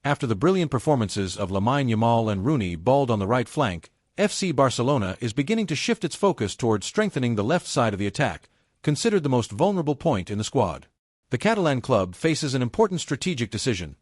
After the brilliant performances of LAMINE, YAMAL and Rooney balled on the right flank, FC Barcelona is beginning to shift its focus towards strengthening the left side of the attack, considered the most vulnerable point in the squad. The Catalan club faces an important strategic decision: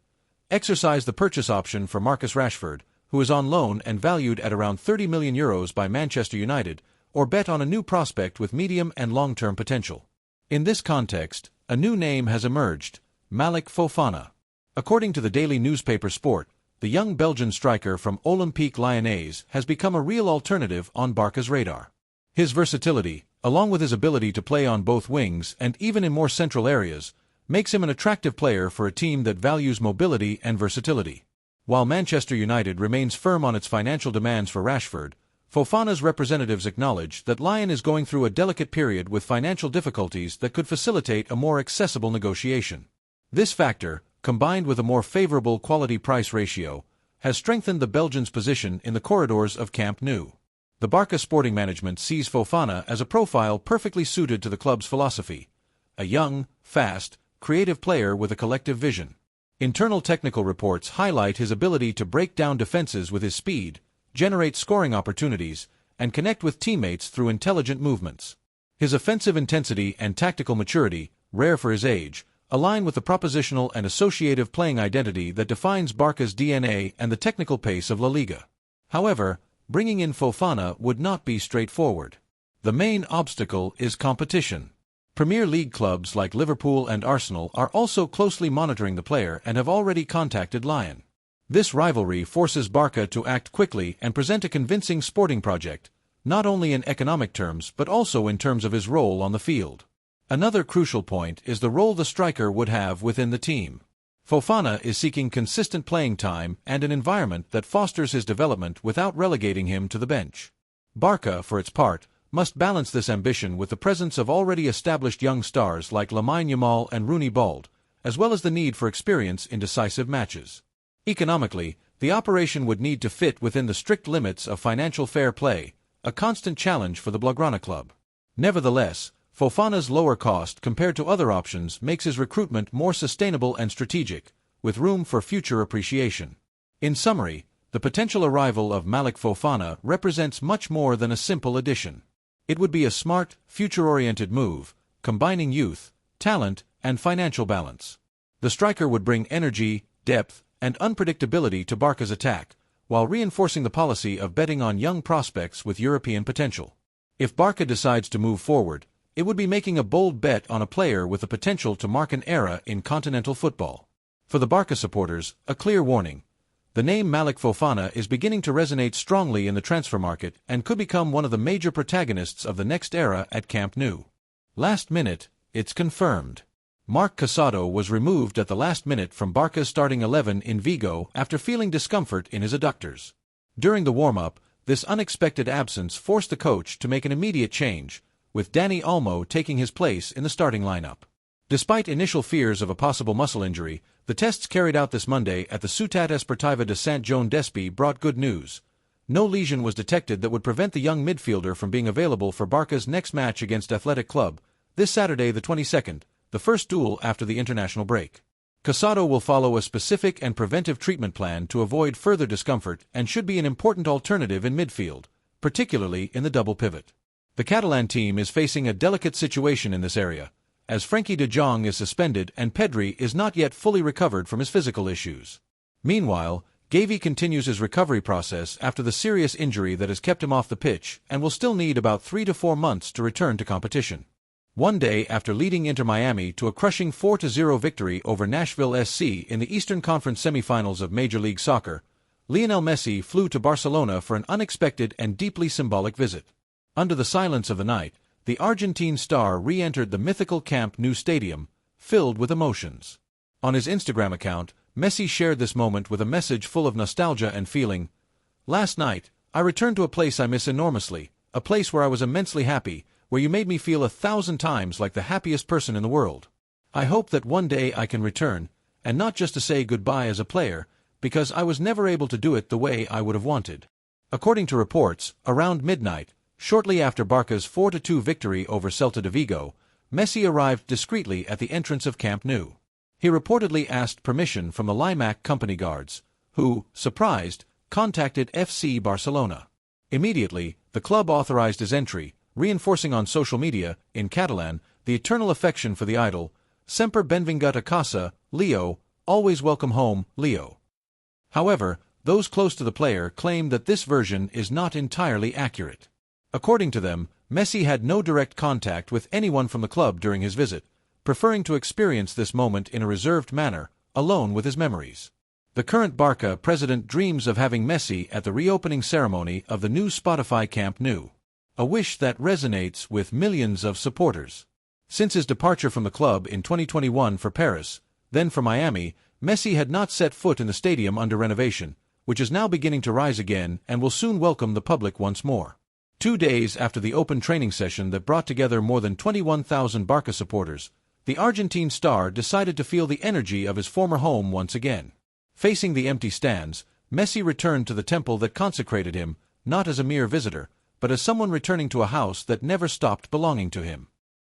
exercise the purchase option for Marcus Rashford, who is on loan and valued at around €30 million by Manchester United, or bet on a new prospect with medium and long-term potential. In this context, a new name has emerged: Malik Fofana. According to the daily newspaper Sport, the young Belgian striker from Olympique Lyonnais has become a real alternative on Barca's radar. His versatility, along with his ability to play on both wings and even in more central areas, makes him an attractive player for a team that values mobility and versatility. While Manchester United remains firm on its financial demands for Rashford, Fofana's representatives acknowledge that Lyon is going through a delicate period with financial difficulties that could facilitate a more accessible negotiation. This factor, combined with a more favorable quality-price ratio, has strengthened the Belgians' position in the corridors of Camp Nou. The Barca sporting management sees Fofana as a profile perfectly suited to the club's philosophy: a young, fast, creative player with a collective vision. Internal technical reports highlight his ability to break down defenses with his speed, generate scoring opportunities, and connect with teammates through intelligent movements. His offensive intensity and tactical maturity, rare for his age, align with the propositional and associative playing identity that defines Barca's DNA and the technical pace of La Liga. However, bringing in Fofana would not be straightforward. The main obstacle is competition. Premier League clubs like Liverpool and Arsenal are also closely monitoring the player and have already contacted Lyon. This rivalry forces Barca to act quickly and present a convincing sporting project, not only in economic terms but also in terms of his role on the field. Another crucial point is the role the striker would have within the team. Fofana is seeking consistent playing time and an environment that fosters his development without relegating him to the bench. Barca, for its part, must balance this ambition with the presence of already established young stars like Lamine Yamal and Rooney, as well as the need for experience in decisive matches. Economically, the operation would need to fit within the strict limits of financial fair play, a constant challenge for the Blaugrana club. Nevertheless, Fofana's lower cost compared to other options makes his recruitment more sustainable and strategic, with room for future appreciation. In summary, the potential arrival of Malik Fofana represents much more than a simple addition. It would be a smart, future-oriented move, combining youth, talent, and financial balance. The striker would bring energy, depth, and unpredictability to Barca's attack, while reinforcing the policy of betting on young prospects with European potential. If Barca decides to move forward, it would be making a bold bet on a player with the potential to mark an era in continental football. For the Barca supporters, a clear warning: the name Malik Fofana is beginning to resonate strongly in the transfer market and could become one of the major protagonists of the next era at Camp Nou. Last minute, it's confirmed. Marc Casado was removed at the last minute from Barca's starting 11 in Vigo after feeling discomfort in his adductors. During the warm-up, this unexpected absence forced the coach to make an immediate change, with Dani Olmo taking his place in the starting lineup. Despite initial fears of a possible muscle injury, the tests carried out this Monday at the Ciutat Esportiva de Sant Joan d'Espí brought good news. No lesion was detected that would prevent the young midfielder from being available for Barca's next match against Athletic Club, this Saturday the 22nd, the first duel after the international break. Casado will follow a specific and preventive treatment plan to avoid further discomfort and should be an important alternative in midfield, particularly in the double pivot. The Catalan team is facing a delicate situation in this area, as Frenkie de Jong is suspended and PEDRI is not yet fully recovered from his physical issues. Meanwhile, GAVI continues his recovery process after the serious injury that has kept him off the pitch and will still need about 3 to 4 months to return to competition. One day after leading Inter Miami to a crushing 4-0 victory over Nashville SC in the Eastern Conference semifinals of Major League Soccer, Lionel Messi flew to Barcelona for an unexpected and deeply symbolic visit. Under the silence of the night, the Argentine star re-entered the mythical Camp Nou stadium, filled with emotions. On his Instagram account, Messi shared this moment with a message full of nostalgia and feeling. "Last night, I returned to a place I miss enormously, a place where I was immensely happy, where you made me feel 1,000 times like the happiest person in the world. I hope that one day I can return, and not just to say goodbye as a player, because I was never able to do it the way I would have wanted." According to reports, around midnight, shortly after Barca's 4-2 victory over Celta de Vigo, Messi arrived discreetly at the entrance of Camp Nou. He reportedly asked permission from the Limac company guards, who, surprised, contacted FC Barcelona. Immediately, the club authorized his entry, reinforcing on social media, in Catalan, the eternal affection for the idol, Sempre benvingut a casa, Leo, always welcome home, Leo. However, those close to the player claim that this version is not entirely accurate. According to them, Messi had no direct contact with anyone from the club during his visit, preferring to experience this moment in a reserved manner, alone with his memories. The current Barça president dreams of having Messi at the reopening ceremony of the new Spotify Camp Nou, a wish that resonates with millions of supporters. Since his departure from the club in 2021 for Paris, then for Miami, Messi had not set foot in the stadium under renovation, which is now beginning to rise again and will soon welcome the public once more. 2 days after the open training session that brought together more than 21,000 Barça supporters, the Argentine star decided to feel the energy of his former home once again. Facing the empty stands, Messi returned to the temple that consecrated him, not as a mere visitor, but as someone returning to a house that never stopped belonging to him.